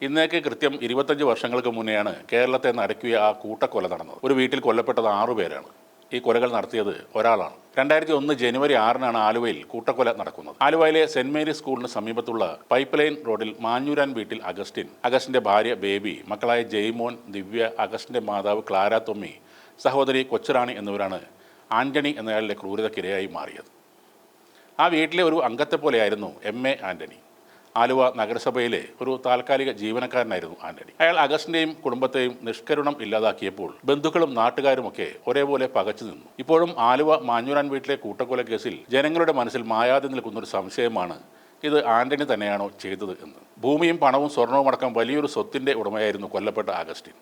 ഇന്നേക്ക് കൃത്യം 25 വർഷങ്ങൾക്ക് മുന്നെയാണ് കേരളത്തെ നടുക്കിയ ആ കൂട്ടക്കൊല നടന്നത്. ഒരു വീട്ടിൽ കൊല്ലപ്പെട്ടത് 6 പേരാണ്. ഈ കൊലകൾ നടത്തിയത് ഒരാളാണ്. 2001 ജനുവരി 6-നാണ് ആലുവയിൽ കൂട്ടക്കൊല നടക്കുന്നത്. ആലുവയിലെ സെന്റ് മേരീസ് സ്കൂളിന് സമീപത്തുള്ള പൈപ്പ് ലൈൻ റോഡിൽ മാഞ്ഞൂരാൻ വീട്ടിൽ അഗസ്റ്റിന്റെ ഭാര്യ ബേബി, മക്കളായ ജയ്മോൻ, ദിവ്യ, അഗസ്റ്റിന്റെ മാതാവ് ക്ലാര തൊമ്മി, സഹോദരി കൊച്ചുറാണി എന്നിവരാണ് ആന്റണി എന്നയാളുടെ ക്രൂരതയ്ക്കിരയായി മാറിയത്. ആ വീട്ടിലെ ഒരു അംഗത്തെപ്പോലെയായിരുന്നു MA ആന്റണി. ആലുവ നഗരസഭയിലെ ഒരു താൽക്കാലിക ജീവനക്കാരനായിരുന്നു ആന്റണി. അയാൾ അഗസ്റ്റിന്റെയും കുടുംബത്തെയും നിഷ്കരുണം ഇല്ലാതാക്കിയപ്പോൾ ബന്ധുക്കളും നാട്ടുകാരുമൊക്കെ ഒരേപോലെ പകച്ചു നിന്നു. ഇപ്പോഴും ആലുവ മാഞ്ഞൂരാൻ വീട്ടിലെ കൂട്ടക്കൊല കേസിൽ ജനങ്ങളുടെ മനസ്സിൽ മായാതെ നിൽക്കുന്നൊരു സംശയമാണ്, ഇത് ആന്റണി തന്നെയാണോ ചെയ്തത് എന്ന്. ഭൂമിയും പണവും സ്വർണവും അടക്കം വലിയൊരു സ്വത്തിന്റെ ഉടമയായിരുന്നു കൊല്ലപ്പെട്ട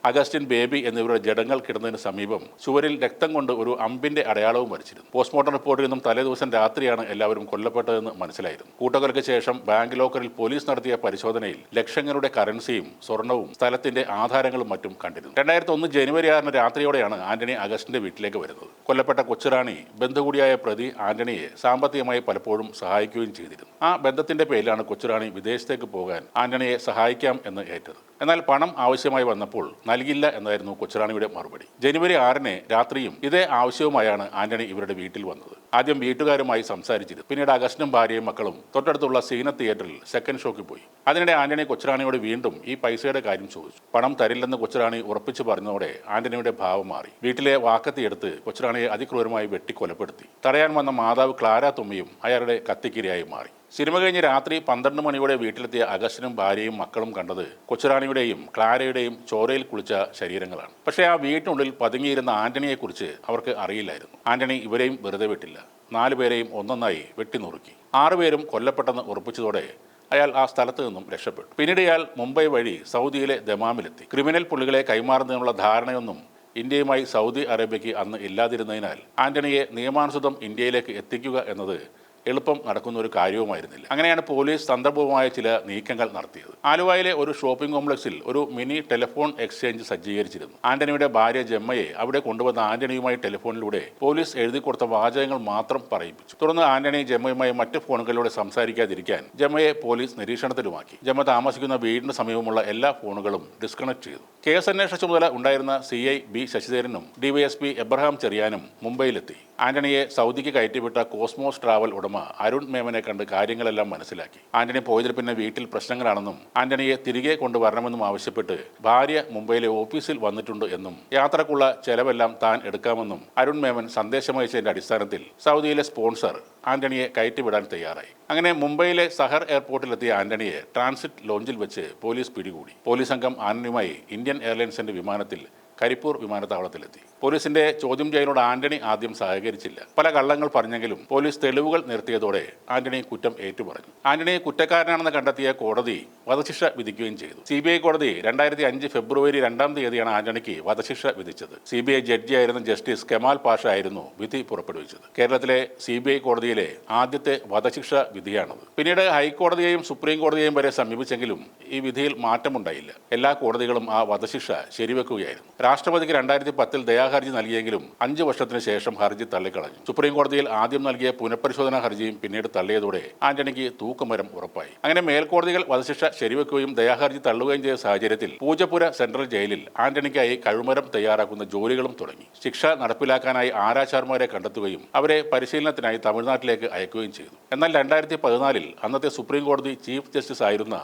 അഗസ്റ്റിൻ, ബേബി എന്നിവരുടെ ജഡങ്ങൾ കിടന്നതിന് സമീപം ചുവരിൽ രക്തം കൊണ്ട് ഒരു അമ്പിന്റെ അടയാളവും വരച്ചിരുന്നു. പോസ്റ്റ്മോർട്ടം റിപ്പോർട്ടിൽ നിന്നും തലേദിവസം രാത്രിയാണ് എല്ലാവരും കൊല്ലപ്പെട്ടതെന്ന് മനസ്സിലായിരുന്നു. കൂട്ടക്കൊലയ്ക്ക് ശേഷം ബാങ്ക് ലോക്കറിൽ പോലീസ് നടത്തിയ പരിശോധനയിൽ ലക്ഷങ്ങളുടെ കറൻസിയും സ്വർണവും സ്ഥലത്തിന്റെ ആധാരങ്ങളും മറ്റും കണ്ടിരുന്നു. 2001 ജനുവരി 6 രാത്രിയോടെയാണ് ആന്റണി അഗസ്റ്റിന്റെ വീട്ടിലേക്ക് വരുന്നത്. കൊല്ലപ്പെട്ട കൊച്ചുറാണി ബന്ധുകൂടിയായ പ്രതി ആന്റണിയെ സാമ്പത്തികമായി പലപ്പോഴും സഹായിക്കുകയും ചെയ്തിരുന്നു. ആ ബന്ധത്തിന്റെ പേരിലാണ് കൊച്ചുറാണി വിദേശത്തേക്ക് പോകാൻ ആന്റണിയെ സഹായിക്കാം എന്ന് ഏറ്റത്. എന്നാൽ പണം ആവശ്യമായി വന്നപ്പോൾ നൽകില്ല എന്നായിരുന്നു കൊച്ചുറാണിയുടെ മറുപടി. ജനുവരി 6 രാത്രിയും ഇതേ ആവശ്യവുമായാണ് ആന്റണി ഇവരുടെ വീട്ടിൽ വന്നത്. ആദ്യം വീട്ടുകാരുമായി സംസാരിച്ചിരുന്നു. പിന്നീട് അഗസ്റ്റിനും ഭാര്യയും മക്കളും തൊട്ടടുത്തുള്ള സീനത്ത് തിയേറ്ററിൽ സെക്കൻഡ് ഷോയ്ക്ക് പോയി. അതിനിടെ ആന്റണി കൊച്ചുറാണിയോട് വീണ്ടും ഈ പൈസയുടെ കാര്യം ചോദിച്ചു. പണം തരില്ലെന്ന് കൊച്ചുറാണി ഉറപ്പിച്ചു പറഞ്ഞതോടെ ആന്റണിയുടെ ഭാവം മാറി. വീട്ടിലെ വാക്കത്തിയെടുത്ത് കൊച്ചുറാണിയെ അതിക്രൂരമായി വെട്ടിക്കൊലപ്പെടുത്തി. തടയാൻ വന്ന മാതാവ് ക്ലാര തൊമ്മിയും അയാളുടെ കത്തിക്കിരയായി മാറി. സിനിമ കഴിഞ്ഞ് രാത്രി 12 മണിയോടെ വീട്ടിലെത്തിയ അഗസ്റ്റിനും ഭാര്യയും മക്കളും കണ്ടത് കൊച്ചുറാണിയുടെയും ക്ലാരയുടെയും ചോരയിൽ കുളിച്ച ശരീരങ്ങളാണ്. പക്ഷേ ആ വീട്ടിനുള്ളിൽ പതുങ്ങിയിരുന്ന ആന്റണിയെക്കുറിച്ച് അവർക്ക് അറിയില്ലായിരുന്നു. ആന്റണി ഇവരെയും വെറുതെ വിട്ടില്ല. 4 പേരെയും ഒന്നൊന്നായി വെട്ടിനുറുക്കി. 6 പേരും കൊല്ലപ്പെട്ടെന്ന് ഉറപ്പിച്ചതോടെ അയാൾ ആ സ്ഥലത്ത് നിന്നും രക്ഷപ്പെട്ടു. പിന്നീട് അയാൾ മുംബൈ വഴി സൗദിയിലെ ദമാമിലെത്തി. ക്രിമിനൽ പുള്ളികളെ കൈമാറുന്നതിനുള്ള ധാരണയൊന്നും ഇന്ത്യയുമായി സൗദി അറേബ്യയ്ക്ക് അന്ന് ഇല്ലാതിരുന്നതിനാൽ ആന്റണിയെ നിയമാനുസൃതം ഇന്ത്യയിലേക്ക് എത്തിക്കുക എന്നത് എളുപ്പം നടക്കുന്ന ഒരു കാര്യവുമായിരുന്നില്ല. അങ്ങനെയാണ് പോലീസ് തന്ത്രപൂർവമായ ചില നീക്കങ്ങൾ നടത്തിയത്. ആലുവയിലെ ഒരു ഷോപ്പിംഗ് കോംപ്ലക്സിൽ ഒരു മിനി ടെലിഫോൺ എക്സ്ചേഞ്ച് സജ്ജീകരിച്ചിരുന്നു. ആന്റണിയുടെ ഭാര്യ ജമ്മയെ അവിടെ കൊണ്ടുവന്ന ആന്റണിയുമായി ടെലിഫോണിലൂടെ പോലീസ് എഴുതി കൊടുത്ത വാചകങ്ങൾ മാത്രം പറയിപ്പിച്ചു. തുടർന്ന് ആന്റണി ജമ്മയുമായി മറ്റ് ഫോണുകളിലൂടെ സംസാരിക്കാതിരിക്കാൻ ജമ്മയെ പോലീസ് നിരീക്ഷണത്തിലുമാക്കി. ജമ്മ താമസിക്കുന്ന വീടിന് സമീപമുള്ള എല്ലാ ഫോണുകളും ഡിസ്കണക്ട് ചെയ്തു. കേസ് അന്വേഷണ ചുമതല ഉണ്ടായിരുന്ന CI B ശശിധരനും DYSP എബ്രഹാം ചെറിയാനും മുംബൈയിലെത്തി. ആന്റണിയെ സൗദിക്ക് കയറ്റിവിട്ട കോസ്മോസ് ട്രാവൽ ഉടമ അരുൺ മേമനെ കണ്ട് കാര്യങ്ങളെല്ലാം മനസ്സിലാക്കി. ആന്റണി പോയതിൽ പിന്നെ വീട്ടിൽ പ്രശ്നങ്ങളാണെന്നും ആന്റണിയെ തിരികെ കൊണ്ടുവരണമെന്നും ആവശ്യപ്പെട്ട് ഭാര്യ മുംബൈയിലെ ഓഫീസിൽ വന്നിട്ടുണ്ട് എന്നും യാത്രക്കുള്ള ചെലവെല്ലാം താൻ എടുക്കാമെന്നും അരുൺ മേമൻ സന്ദേശമയച്ചതിന്റെ അടിസ്ഥാനത്തിൽ സൗദിയിലെ സ്പോൺസർ ആന്റണിയെ കയറ്റിവിടാൻ തയ്യാറായി. അങ്ങനെ മുംബൈയിലെ സഹർ എയർപോർട്ടിലെത്തിയ ആന്റണിയെ ട്രാൻസിറ്റ് ലോഞ്ചിൽ വെച്ച് പോലീസ് പിടികൂടി. പോലീസ് സംഘം ആന്റണിയുമായി ഇന്ത്യൻ എയർലൈൻസിന്റെ വിമാനത്തിൽ കരിപ്പൂർ വിമാനത്താവളത്തിലെത്തി. പോലീസിന്റെ ചോദ്യം ചെയ്യലിനോട് ആന്റണി ആദ്യം സഹകരിച്ചില്ല. പല കള്ളങ്ങൾ പറഞ്ഞെങ്കിലും പോലീസ് തെളിവുകൾ നിർത്തിയതോടെ ആന്റണി കുറ്റം ഏറ്റുപറഞ്ഞു. ആന്റണിയെ കുറ്റക്കാരനാണെന്ന് കണ്ടെത്തിയ കോടതി വധശിക്ഷ വിധിക്കുകയും ചെയ്തു. CBI കോടതി 2005 ഫെബ്രുവരി 2 ആന്റണിക്ക് വധശിക്ഷ വിധിച്ചത്. CBI ജഡ്ജിയായിരുന്ന ജസ്റ്റിസ് കെമാൽ പാഷ ആയിരുന്നു വിധി പുറപ്പെടുവിച്ചത്. കേരളത്തിലെ CBI കോടതിയിലെ ആദ്യത്തെ വധശിക്ഷ വിധിയാണത്. പിന്നീട് ഹൈക്കോടതിയെയും സുപ്രീം കോടതിയെയും വരെ സമീപിച്ചെങ്കിലും ഈ വിധിയിൽ മാറ്റമുണ്ടായില്ല. എല്ലാ കോടതികളും ആ വധശിക്ഷ ശരിവെക്കുകയായിരുന്നു. രാഷ്ട്രപതിക്ക് 2010 ദയാഹർജി നൽകിയെങ്കിലും 5 വർഷത്തിന് ശേഷം ഹർജി തള്ളിക്കളഞ്ഞു. സുപ്രീം കോടതിയിൽ ആദ്യം നൽകിയ പുനഃപരിശോധനാ ഹർജിയും പിന്നീട് തള്ളിയതോടെ ആന്റണിക്ക് തൂക്കുമരം ഉറപ്പായി. അങ്ങനെ മേൽക്കോടതികൾ വധശിക്ഷ ശരിവെക്കുകയും ദയാഹർജി തള്ളുകയും ചെയ്ത സാഹചര്യത്തിൽ പൂജപ്പുര സെൻട്രൽ ജയിലിൽ ആന്റണിക്കായി കഴുമരം തയ്യാറാക്കുന്ന ജോലികളും തുടങ്ങി. ശിക്ഷ നടപ്പിലാക്കാനായി ആരാച്ചാർമാരെ കണ്ടെത്തുകയും അവരെ പരിശീലനത്തിനായി തമിഴ്നാട്ടിലേക്ക് അയക്കുകയും ചെയ്തു. എന്നാൽ 2014 അന്നത്തെ സുപ്രീം കോടതി ചീഫ് ജസ്റ്റിസ് ആയിരുന്ന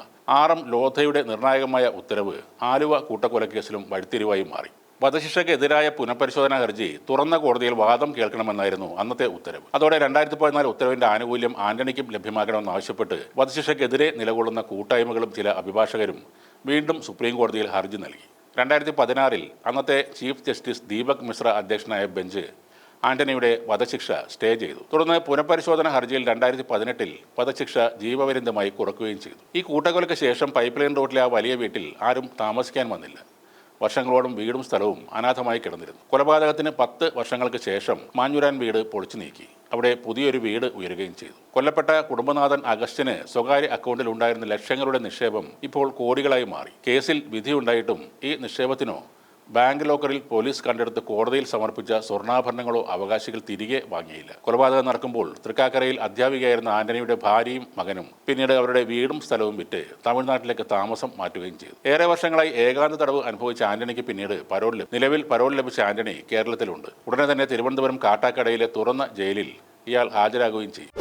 RM ലോധയുടെ നിർണായകമായ ഉത്തരവ് ആലുവ കൂട്ടക്കൊലക്കേസിലും വഴിത്തിരിവായി മാറി. വധശിക്ഷയ്ക്കെതിരായ പുനഃപരിശോധനാ ഹർജി തുറന്ന കോടതിയിൽ വാദം കേൾക്കണമെന്നായിരുന്നു അന്നത്തെ ഉത്തരവ്. അതോടെ 2014 ഉത്തരവിന്റെ ആനുകൂല്യം ആന്റണിക്കും ലഭ്യമാക്കണമെന്നാവശ്യപ്പെട്ട് വധശിക്ഷയ്ക്കെതിരെ നിലകൊള്ളുന്ന കൂട്ടായ്മകളും ചില അഭിഭാഷകരും വീണ്ടും സുപ്രീം കോടതിയിൽ ഹർജി നൽകി. 2016 അന്നത്തെ ചീഫ് ജസ്റ്റിസ് ദീപക് മിശ്ര അധ്യക്ഷനായ ബെഞ്ച് ആന്റണിയുടെ വധശിക്ഷ സ്റ്റേ ചെയ്തു. തുടർന്ന് പുനഃപരിശോധന ഹർജിയിൽ 2018 വധശിക്ഷ ജീവപര്യന്തമായി കുറയ്ക്കുകയും ചെയ്തു. ഈ കൂട്ടക്കൊലയ്ക്ക് ശേഷം പൈപ്പ് ലൈൻ റോഡിലെ ആ വലിയ വീട്ടിൽ ആരും താമസിക്കാൻ വന്നില്ല. വർഷങ്ങളോളം വീടും സ്ഥലവും അനാഥമായി കിടന്നിരുന്നു. കൊലപാതകത്തിന് 10 വർഷങ്ങൾക്ക് ശേഷം മാഞ്ഞൂരാൻ വീട് പൊളിച്ചു നീക്കി. അവിടെ പുതിയൊരു വീട് ഉയരുകയും ചെയ്തു. കൊല്ലപ്പെട്ട കുടുംബനാഥൻ അഗസ്റ്റിന് സ്വകാര്യ അക്കൗണ്ടിൽ ഉണ്ടായിരുന്ന ലക്ഷങ്ങളുടെ നിക്ഷേപം ഇപ്പോൾ കോടികളായി മാറി. കേസിൽ വിധിയുണ്ടായിട്ടും ഈ നിക്ഷേപത്തിനോ ബാങ്ക് ലോക്കറിൽ പോലീസ് കണ്ടെടുത്ത് കോടതിയിൽ സമർപ്പിച്ച സ്വർണ്ണാഭരണങ്ങളോ അവകാശികൾ തിരികെ വാങ്ങിയില്ല. കൊലപാതകം നടക്കുമ്പോൾ തൃക്കാക്കരയിൽ അധ്യാപികയായിരുന്ന ആന്റണിയുടെ ഭാര്യയും മകനും പിന്നീട് അവരുടെ വീടും സ്ഥലവും വിറ്റ് തമിഴ്നാട്ടിലേക്ക് താമസം മാറ്റുകയും ചെയ്തു. ഏറെ വർഷങ്ങളായി ഏകാന്ത തടവ് അനുഭവിച്ച ആന്റണിക്ക് പിന്നീട് നിലവിൽ പരോൾ ലഭിച്ച ആന്റണി കേരളത്തിലുണ്ട്. ഉടനെ തന്നെ തിരുവനന്തപുരം കാട്ടാക്കടയിലെ തുറന്ന ജയിലിൽ ഇയാൾ ഹാജരാകുകയും ചെയ്യും.